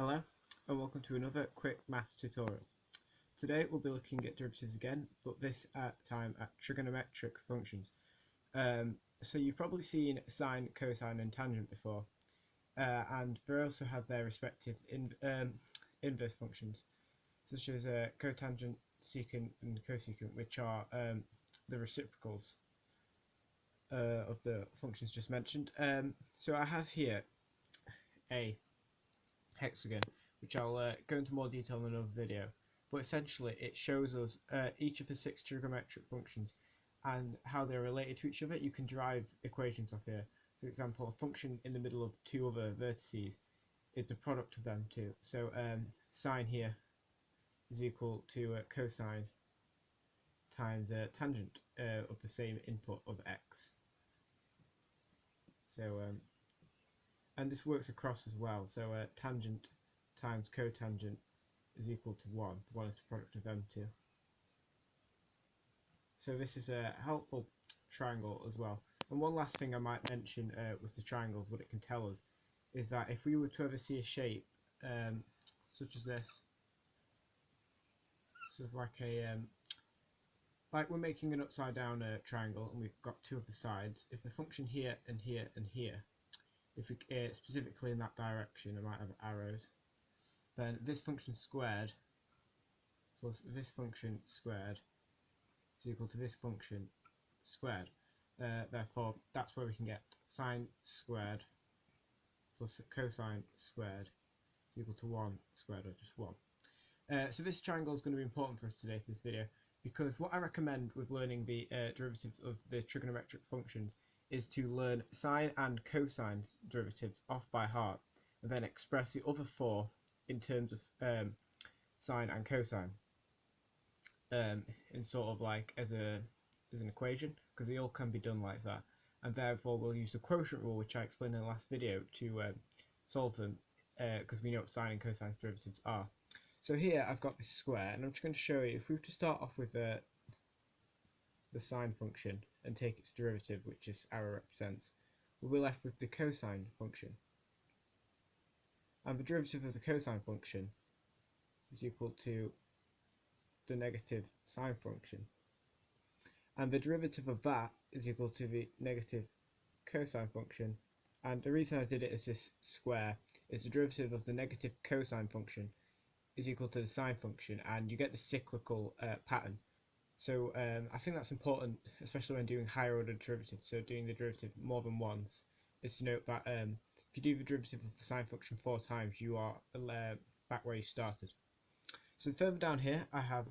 Hello and welcome to another quick maths tutorial. Today we'll be looking at derivatives again, but this time at trigonometric functions. So you've probably seen sine, cosine and tangent before, and they also have their respective inverse functions, such as cotangent, secant and cosecant, which are the reciprocals of the functions just mentioned. So I have here a hexagon, which I'll go into more detail in another video. But essentially, it shows us each of the 6 trigonometric functions and how they're related to each other. You can derive equations off here. For example, a function in the middle of 2 other vertices is the product of them two. So sine here is equal to cosine times tangent of the same input of x. So and this works across as well. So tangent times cotangent is equal to 1. The 1 is the product of them two. So this is a helpful triangle as well. And one last thing I might mention with the triangles, what it can tell us, is that if we were to ever see a shape such as this, sort of like a like we're making an upside down triangle and we've got 2 of the sides. If the function here and here and here, if we specifically in that direction, I might have arrows, then this function squared plus this function squared is equal to this function squared. Therefore, that's where we can get sine squared plus cosine squared is equal to 1 squared, or just 1. So this triangle is going to be important for us today for this video, because what I recommend with learning the derivatives of the trigonometric functions is to learn sine and cosine derivatives off by heart, and then express the other 4 in terms of sine and cosine in sort of like as an equation, because they all can be done like that. And therefore we'll use the quotient rule, which I explained in the last video, to solve them, because we know what sine and cosine derivatives are. So here I've got this square, and I'm just going to show you, if we were to start off with the sine function and take its derivative, which this arrow represents, we'll be left with the cosine function. And the derivative of the cosine function is equal to the negative sine function. And the derivative of that is equal to the negative cosine function. And the reason I did it as this square is the derivative of the negative cosine function is equal to the sine function, and you get the cyclical pattern. So I think that's important, especially when doing higher order derivatives, so doing the derivative more than once, is to note that if you do the derivative of the sine function 4 times, you are back where you started. So further down here I have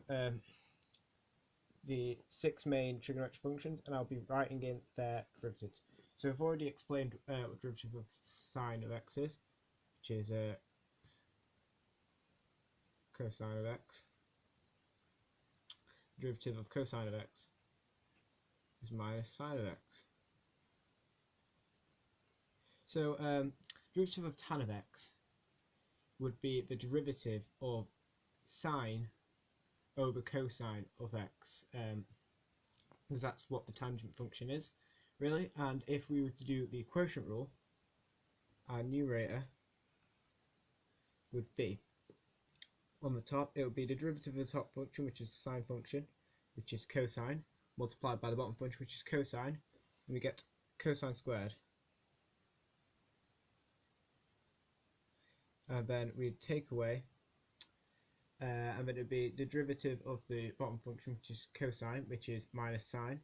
the 6 main trigonometric functions, and I'll be writing in their derivatives. So I've already explained what derivative of sine of x is, which is cosine of x. Derivative of cosine of x is minus sine of x. So derivative of tan of x would be the derivative of sine over cosine of x, because that's what the tangent function is, really. And if we were to do the quotient rule, our numerator would be, on the top, it would be the derivative of the top function, which is the sine function, which is cosine, multiplied by the bottom function, which is cosine, and we get cosine squared. And then we'd take away, and then it would be the derivative of the bottom function, which is cosine, which is minus sine,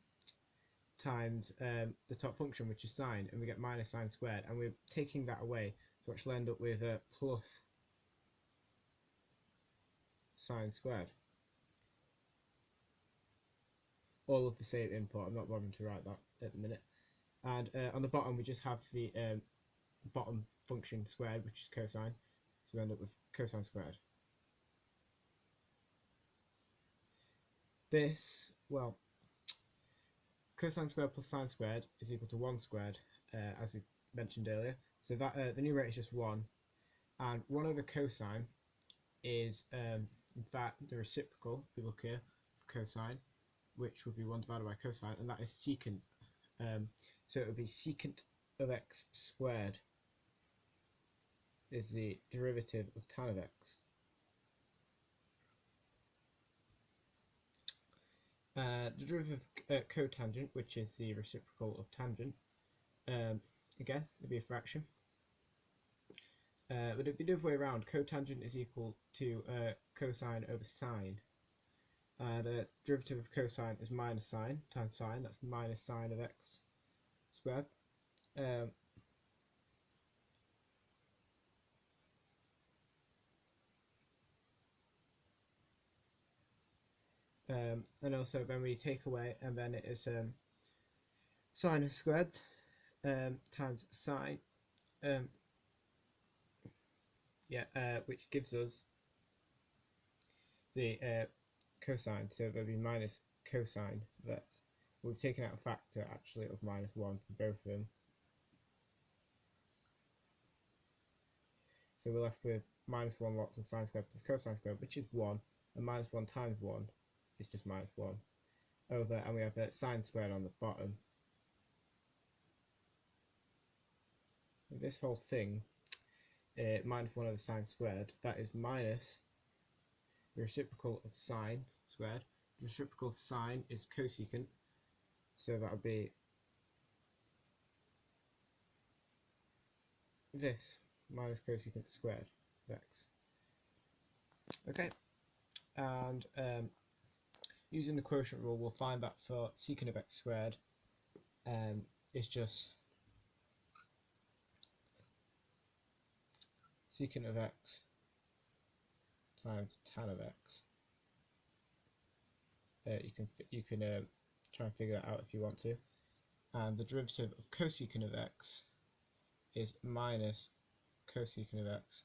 times the top function, which is sine, and we get minus sine squared. And we're taking that away to actually end up with plus sine squared. All of the same input. I'm not bothering to write that at the minute. And on the bottom we just have the bottom function squared, which is cosine, so we end up with cosine squared. This, well, cosine squared plus sine squared is equal to 1 squared, as we mentioned earlier. So that the numerator is just 1, and 1 over cosine is in fact the reciprocal, if we look here, of cosine, which would be 1 divided by cosine, and that is secant. So it would be secant of x squared is the derivative of tan of x. The derivative of cotangent, which is the reciprocal of tangent, again, it'd be a fraction. But it'd be the other way around. Cotangent is equal to cosine over sine. The derivative of cosine is minus sine times sine. That's minus sine of x squared. And also when we take away, and then it is sine squared times sine, which gives us the cosine, so there'll be minus cosine of x. We've taken out a factor actually of minus 1 for both of them. So we're left with minus 1 lots of sine squared plus cosine squared, which is 1, and minus 1 times 1 is just minus 1 over, and we have sine squared on the bottom. This whole thing, minus 1 over sine squared, that is minus the reciprocal of sine squared. The reciprocal of sine is cosecant, so that would be this, minus cosecant squared of x. Okay, and using the quotient rule, we'll find that for secant of x squared is just secant of x times tan of x. You can try and figure that out if you want to. And the derivative of cosecant of x is minus cosecant of x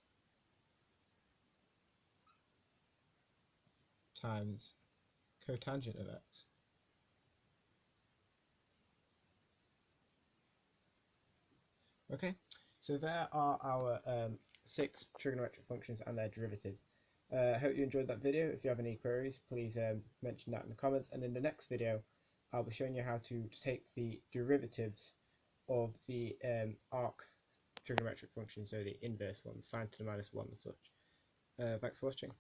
times cotangent of x. Okay, so there are our 6 trigonometric functions and their derivatives. I hope you enjoyed that video. If you have any queries, please mention that in the comments. And in the next video, I'll be showing you how to take the derivatives of the arc trigonometric function, so the inverse one, sine to the minus 1 and such. Thanks for watching.